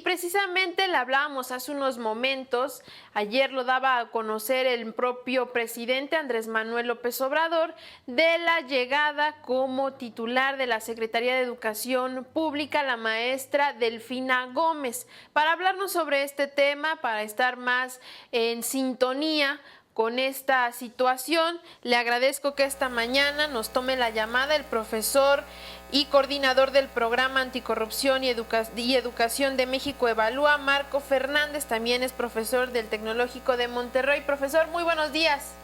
Precisamente le hablábamos hace unos momentos, ayer lo daba a conocer el propio presidente Andrés Manuel López Obrador, de la llegada como titular de la Secretaría de Educación Pública, la maestra Delfina Gómez. Para hablarnos sobre este tema, para estar más en sintonía con esta situación, le agradezco que esta mañana nos tome la llamada el profesor y coordinador del programa Anticorrupción y Educación de México Evalúa, Marco Fernández, también es profesor del Tecnológico de Monterrey. Profesor, muy buenos días.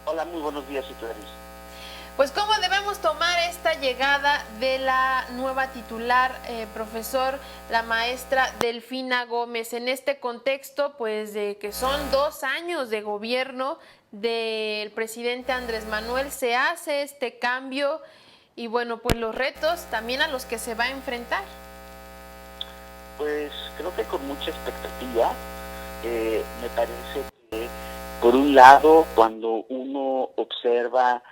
Hola, muy buenos días, Clarice. Pues, ¿cómo debemos tomar esta llegada de la nueva titular, profesor, la maestra Delfina Gómez, en este contexto, pues, de que son 2 años de gobierno del presidente Andrés Manuel, se hace este cambio y, bueno, pues los retos también a los que se va a enfrentar? Pues creo que con mucha expectativa. Me parece que, por un lado, cuando uno observa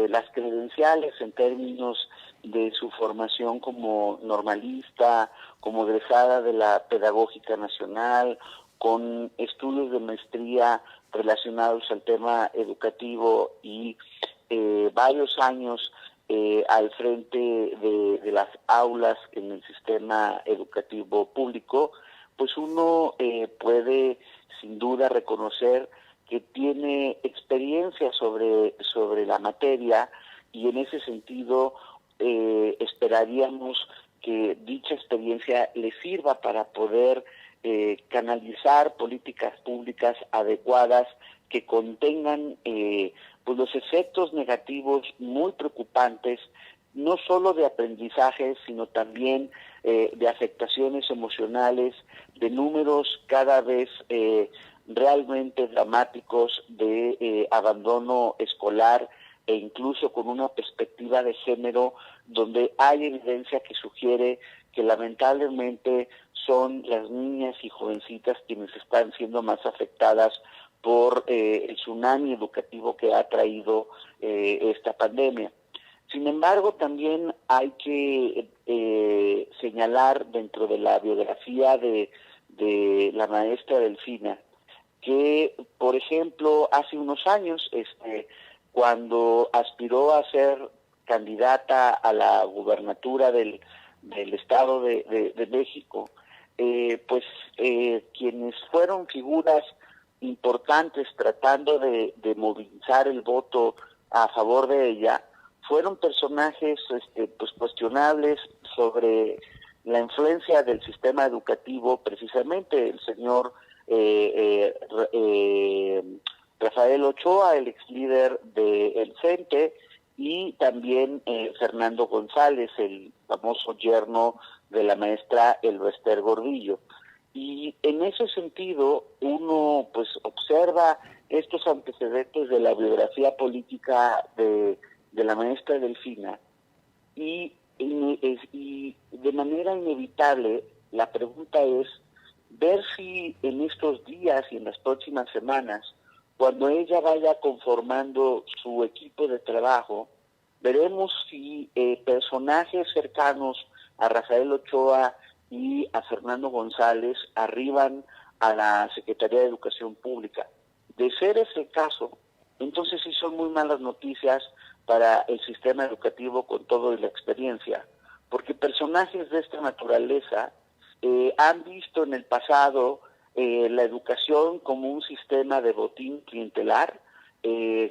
las credenciales en términos de su formación como normalista, como egresada de la Pedagógica Nacional, con estudios de maestría relacionados al tema educativo y varios años al frente de las aulas en el sistema educativo público, pues uno puede sin duda reconocer que tiene experiencia sobre la materia, y en ese sentido esperaríamos que dicha experiencia le sirva para poder canalizar políticas públicas adecuadas que contengan pues los efectos negativos muy preocupantes, no solo de aprendizaje, sino también de afectaciones emocionales, de números cada vez realmente dramáticos de abandono escolar, e incluso con una perspectiva de género donde hay evidencia que sugiere que lamentablemente son las niñas y jovencitas quienes están siendo más afectadas por el tsunami educativo que ha traído esta pandemia. Sin embargo, también hay que señalar dentro de la biografía de la maestra Delfina que, por ejemplo, hace unos años, cuando aspiró a ser candidata a la gubernatura del Estado de México, quienes fueron figuras importantes tratando de movilizar el voto a favor de ella, fueron personajes pues cuestionables sobre la influencia del sistema educativo, precisamente el señor Rafael Ochoa, el ex líder del CENTE, y también Fernando González, el famoso yerno de la maestra Elbester Gordillo. Y en ese sentido, uno pues observa estos antecedentes de la biografía política de la maestra Delfina, y de manera inevitable la pregunta es ver si en estos días y en las próximas semanas, cuando ella vaya conformando su equipo de trabajo, veremos si personajes cercanos a Rafael Ochoa y a Fernando González arriban a la Secretaría de Educación Pública. De ser ese el caso, entonces sí son muy malas noticias para el sistema educativo con todo y la experiencia, porque personajes de esta naturaleza han visto en el pasado la educación como un sistema de botín clientelar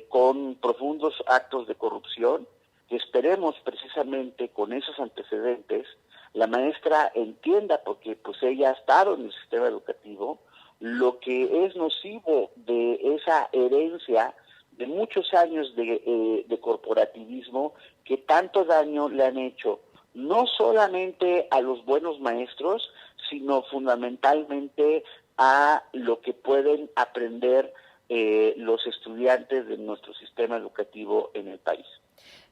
con profundos actos de corrupción, que esperemos precisamente con esos antecedentes la maestra entienda, porque pues ella ha estado en el sistema educativo, lo que es nocivo de esa herencia de muchos años de corporativismo que tanto daño le han hecho no solamente a los buenos maestros, sino fundamentalmente a lo que pueden aprender los estudiantes de nuestro sistema educativo en el país.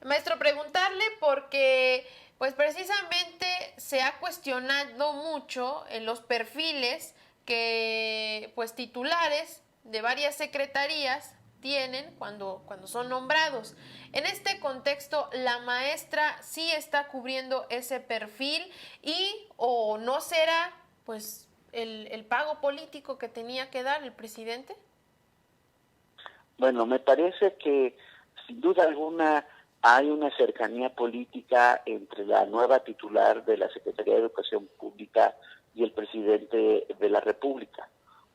Maestro, preguntarle porque pues precisamente se ha cuestionado mucho en los perfiles que pues titulares de varias secretarías tienen cuando son nombrados. En este contexto, la maestra sí está cubriendo ese perfil y o no será pues el pago político que tenía que dar el presidente? Bueno, me parece que sin duda alguna hay una cercanía política entre la nueva titular de la Secretaría de Educación Pública y el presidente de la República.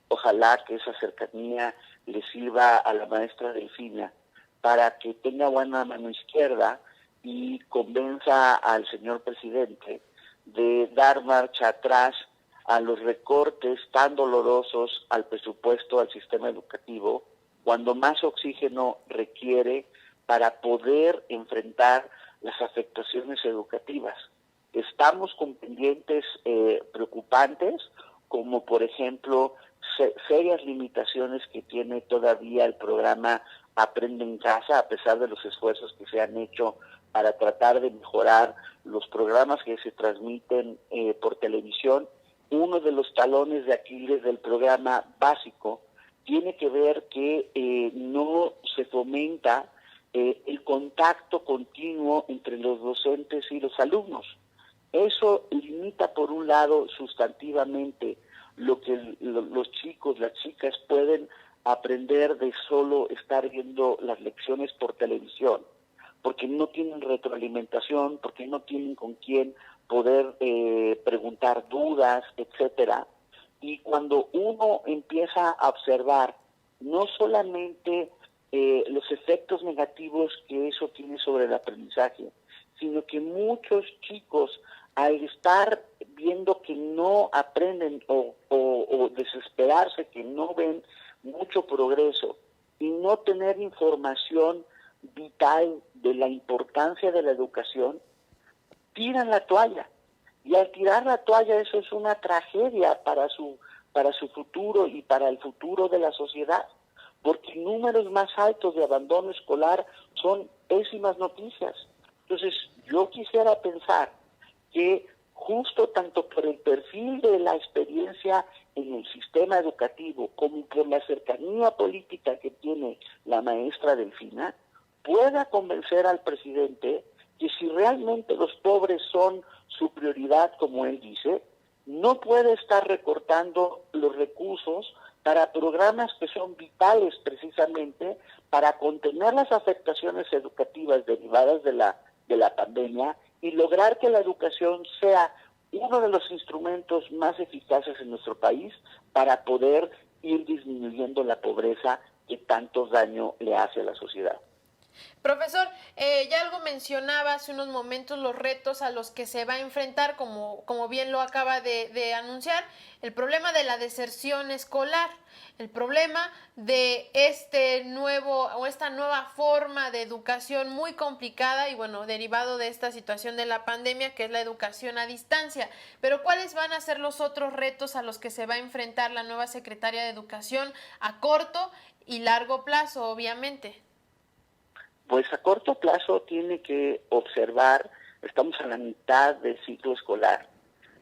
Ojalá que esa cercanía le sirva a la maestra Delfina para que tenga buena mano izquierda y convenza al señor presidente de dar marcha atrás a los recortes tan dolorosos al presupuesto, al sistema educativo, cuando más oxígeno requiere para poder enfrentar las afectaciones educativas. Estamos con pendientes preocupantes, como por ejemplo serias limitaciones que tiene todavía el programa Aprende en Casa, a pesar de los esfuerzos que se han hecho para tratar de mejorar los programas que se transmiten por televisión. Uno de los talones de Aquiles del programa básico tiene que ver que no se fomenta el contacto continuo entre los docentes y los alumnos. Eso limita, por un lado, sustantivamente lo que los chicos, las chicas pueden aprender de solo estar viendo las lecciones por televisión, porque no tienen retroalimentación, porque no tienen con quién poder preguntar dudas, etcétera. Y cuando uno empieza a observar no solamente los efectos negativos que eso tiene sobre el aprendizaje, sino que muchos chicos, al estar viendo que no aprenden o desesperarse, que no ven mucho progreso y no tener información vital de la importancia de la educación, tiran la toalla. Y al tirar la toalla, eso es una tragedia para su futuro y para el futuro de la sociedad, porque números más altos de abandono escolar son pésimas noticias. Entonces, yo quisiera pensar que justo tanto por el perfil de la experiencia en el sistema educativo como por la cercanía política que tiene la maestra Delfina, pueda convencer al presidente que si realmente los pobres son su prioridad, como él dice, no puede estar recortando los recursos para programas que son vitales precisamente para contener las afectaciones educativas derivadas de la pandemia y lograr que la educación sea uno de los instrumentos más eficaces en nuestro país para poder ir disminuyendo la pobreza que tanto daño le hace a la sociedad. Profesor, ya algo mencionaba hace unos momentos los retos a los que se va a enfrentar, como bien lo acaba de anunciar, el problema de la deserción escolar, el problema de esta nueva forma de educación muy complicada y bueno, derivado de esta situación de la pandemia, que es la educación a distancia. Pero ¿cuáles van a ser los otros retos a los que se va a enfrentar la nueva secretaria de Educación a corto y largo plazo, obviamente? Pues a corto plazo tiene que observar, estamos a la mitad del ciclo escolar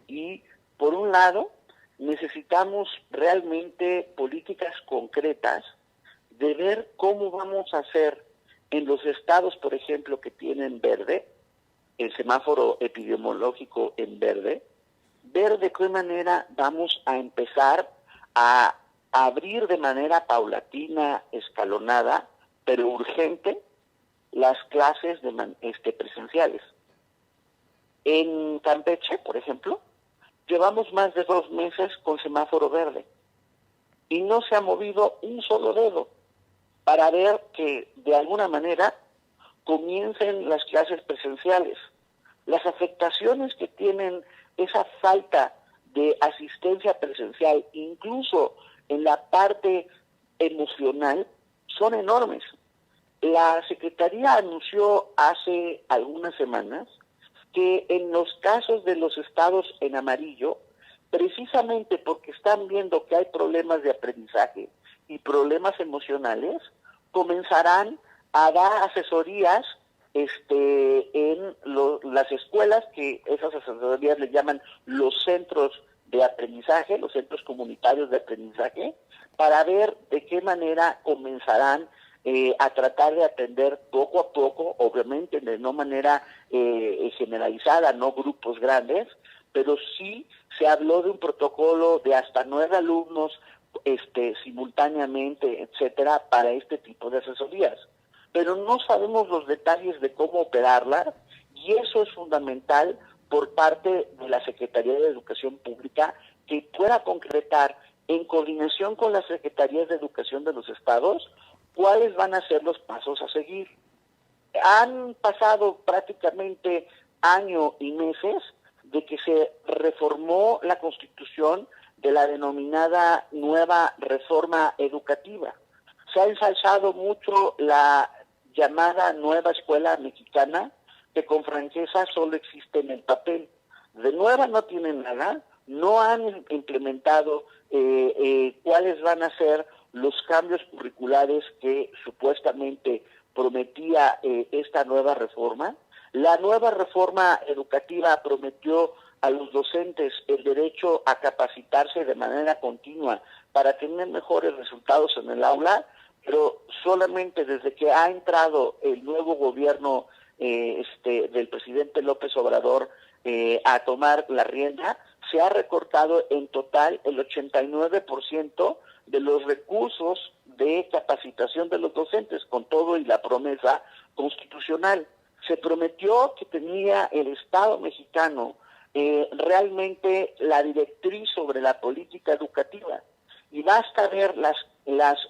y por un lado necesitamos realmente políticas concretas de ver cómo vamos a hacer en los estados, por ejemplo, que tienen verde, el semáforo epidemiológico en verde, ver de qué manera vamos a empezar a abrir de manera paulatina, escalonada, pero urgente, las clases presenciales. En Campeche, por ejemplo, llevamos más de 2 meses con semáforo verde y no se ha movido un solo dedo para ver que de alguna manera comiencen las clases presenciales. Las afectaciones que tienen esa falta de asistencia presencial, incluso en la parte emocional, son enormes. La Secretaría anunció hace algunas semanas que en los casos de los estados en amarillo, precisamente porque están viendo que hay problemas de aprendizaje y problemas emocionales, comenzarán a dar asesorías en las escuelas, que esas asesorías le llaman los centros de aprendizaje, los centros comunitarios de aprendizaje, para ver de qué manera comenzarán a tratar de atender poco a poco, obviamente de no manera generalizada, no grupos grandes, pero sí se habló de un protocolo de hasta 9 alumnos simultáneamente, etcétera, para este tipo de asesorías. Pero no sabemos los detalles de cómo operarla, y eso es fundamental por parte de la Secretaría de Educación Pública, que pueda concretar en coordinación con las Secretarías de Educación de los estados cuáles van a ser los pasos a seguir. Han pasado prácticamente año y meses de que se reformó la Constitución de la denominada nueva reforma educativa. Se ha ensalzado mucho la llamada nueva escuela mexicana, que con franqueza solo existe en el papel. De nueva no tienen nada, no han implementado cuáles van a ser los cambios curriculares que supuestamente prometía esta nueva reforma. La nueva reforma educativa prometió a los docentes el derecho a capacitarse de manera continua para tener mejores resultados en el aula, pero solamente desde que ha entrado el nuevo gobierno del presidente López Obrador a tomar la rienda, se ha recortado en total el 89% de los recursos de capacitación de los docentes, con todo y la promesa constitucional. Se prometió que tenía el Estado mexicano realmente la directriz sobre la política educativa, y basta ver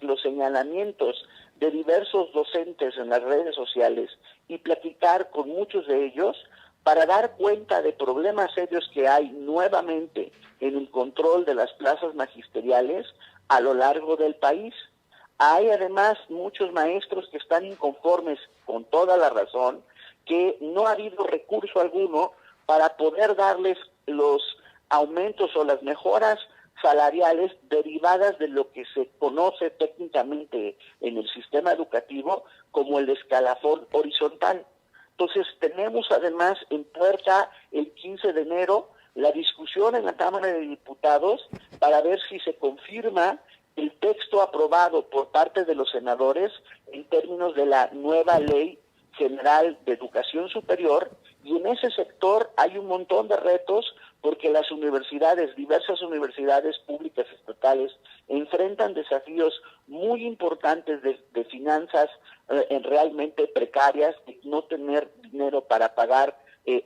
los señalamientos de diversos docentes en las redes sociales y platicar con muchos de ellos para dar cuenta de problemas serios que hay nuevamente en el control de las plazas magisteriales a lo largo del país. Hay además muchos maestros que están inconformes, con toda la razón, que no ha habido recurso alguno para poder darles los aumentos o las mejoras salariales derivadas de lo que se conoce técnicamente en el sistema educativo como el escalafón horizontal. Entonces tenemos además en puerta el 15 de enero la discusión en la Cámara de Diputados para ver si se confirma el texto aprobado por parte de los senadores en términos de la nueva Ley General de Educación Superior, y en ese sector hay un montón de retos porque las universidades, diversas universidades públicas estatales, enfrentan desafíos muy importantes de finanzas realmente precarias, de no tener dinero para pagar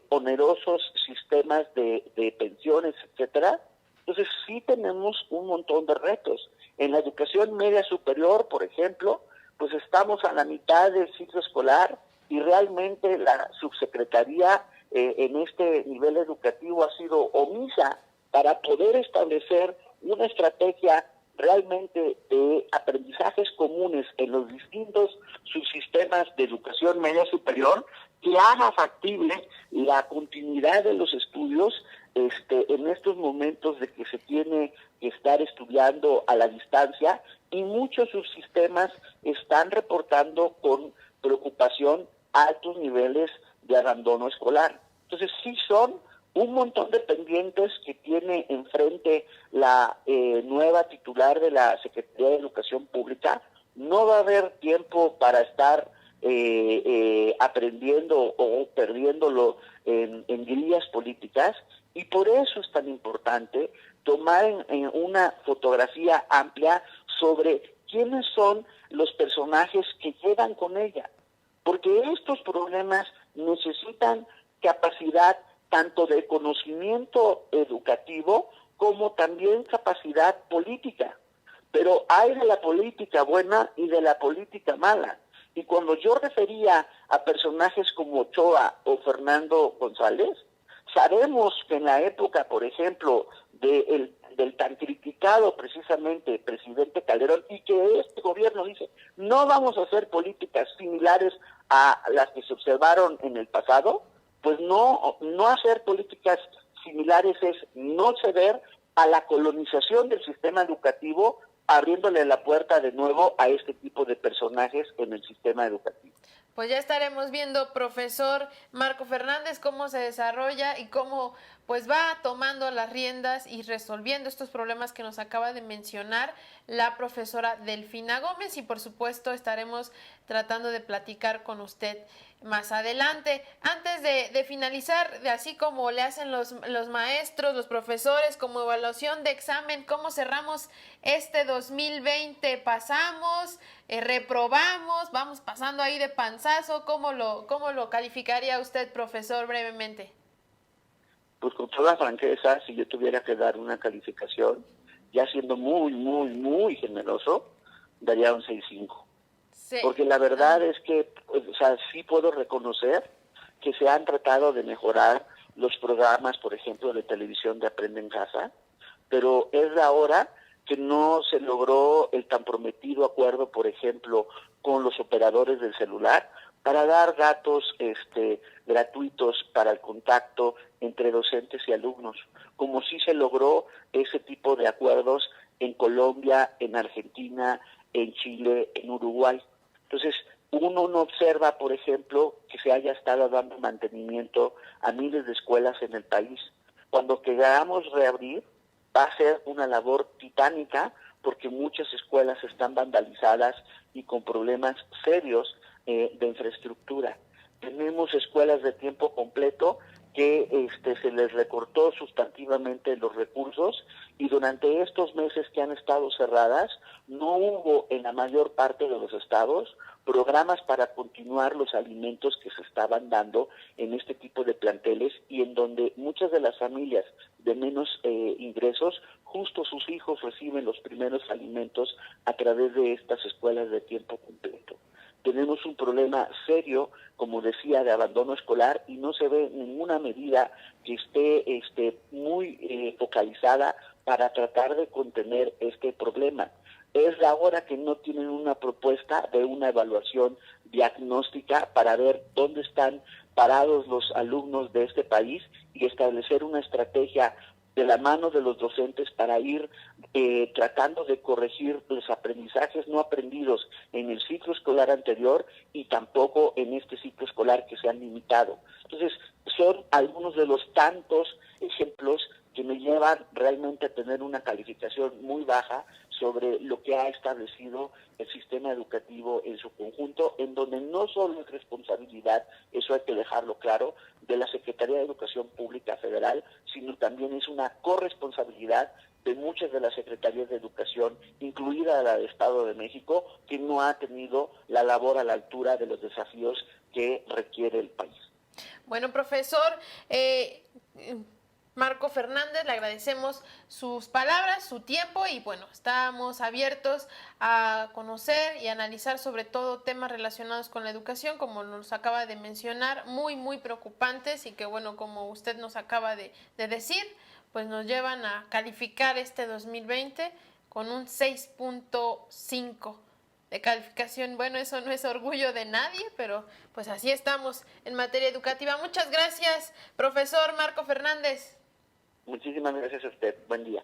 onerosos sistemas de pensiones, etcétera. Entonces sí tenemos un montón de retos. En la educación media superior, por ejemplo, pues estamos a la mitad del ciclo escolar y realmente la subsecretaría en este nivel educativo ha sido omisa para poder establecer una estrategia realmente de aprendizajes comunes en los distintos subsistemas de educación media superior que haga factible la continuidad de los estudios en estos momentos de que se tiene que estar estudiando a la distancia, y muchos subsistemas están reportando con preocupación altos niveles de abandono escolar. Entonces sí son un montón de pendientes que tiene enfrente la nueva titular de la Secretaría de Educación Pública. No va a haber tiempo para estar aprendiendo o perdiéndolo en guías políticas, y por eso es tan importante tomar en una fotografía amplia sobre quiénes son los personajes que llegan con ella, porque estos problemas necesitan capacidad tanto de conocimiento educativo como también capacidad política. Pero hay de la política buena y de la política mala. Y cuando yo refería a personajes como Ochoa o Fernando González, sabemos que en la época, por ejemplo, del tan criticado precisamente presidente Calderón, y que este gobierno dice, no vamos a hacer políticas similares a las que se observaron en el pasado, pues no hacer políticas similares es no ceder a la colonización del sistema educativo, abriéndole la puerta de nuevo a este tipo de personajes en el sistema educativo. Pues ya estaremos viendo, profesor Marco Fernández, cómo se desarrolla y cómo pues va tomando las riendas y resolviendo estos problemas que nos acaba de mencionar la profesora Delfina Gómez, y por supuesto estaremos tratando de platicar con usted más adelante. Antes de finalizar, así como le hacen los maestros, los profesores, como evaluación de examen, ¿cómo cerramos este 2020? ¿Pasamos? ¿Reprobamos? ¿Vamos pasando ahí de panzazo? ¿Cómo lo calificaría usted, profesor, brevemente? Pues con toda franqueza, si yo tuviera que dar una calificación, ya siendo muy, muy, muy generoso, daría un 6.5. Sí. Porque la verdad es que, o sea, sí puedo reconocer que se han tratado de mejorar los programas, por ejemplo, de televisión de Aprende en Casa, pero es la hora que no se logró el tan prometido acuerdo, por ejemplo, con los operadores del celular para dar datos gratuitos para el contacto entre docentes y alumnos, como sí se logró ese tipo de acuerdos en Colombia, en Argentina, en Chile, en Uruguay. Entonces, uno no observa, por ejemplo, que se haya estado dando mantenimiento a miles de escuelas en el país. Cuando queramos reabrir, va a ser una labor titánica porque muchas escuelas están vandalizadas y con problemas serios de infraestructura. Tenemos escuelas de tiempo completo que se les recortó sustantivamente los recursos y durante estos meses que han estado cerradas no hubo en la mayor parte de los estados programas para continuar los alimentos que se estaban dando en este tipo de planteles y en donde muchas de las familias de menos ingresos, justo sus hijos reciben los primeros alimentos a través de estas escuelas de tiempo completo. Tenemos un problema serio, como decía, de abandono escolar y no se ve ninguna medida que esté muy focalizada para tratar de contener este problema. Es la hora que no tienen una propuesta de una evaluación diagnóstica para ver dónde están parados los alumnos de este país y establecer una estrategia de la mano de los docentes para ir tratando de corregir los aprendizajes no aprendidos en el ciclo escolar anterior y tampoco en este ciclo escolar que se han limitado. Entonces, son algunos de los tantos ejemplos que me llevan realmente a tener una calificación muy baja sobre lo que ha establecido el sistema educativo en su conjunto, en donde no solo es responsabilidad, eso hay que dejarlo claro, de la Secretaría de Educación Pública Federal, sino también es una corresponsabilidad de muchas de las secretarías de educación, incluida la del Estado de México, que no ha tenido la labor a la altura de los desafíos que requiere el país. Bueno, profesor, Marco Fernández, le agradecemos sus palabras, su tiempo y bueno, estamos abiertos a conocer y analizar sobre todo temas relacionados con la educación, como nos acaba de mencionar, muy, muy preocupantes y que bueno, como usted nos acaba de decir, pues nos llevan a calificar este 2020 con un 6.5 de calificación. Bueno, eso no es orgullo de nadie, pero pues así estamos en materia educativa. Muchas gracias, profesor Marco Fernández. Muchísimas gracias a usted. Buen día.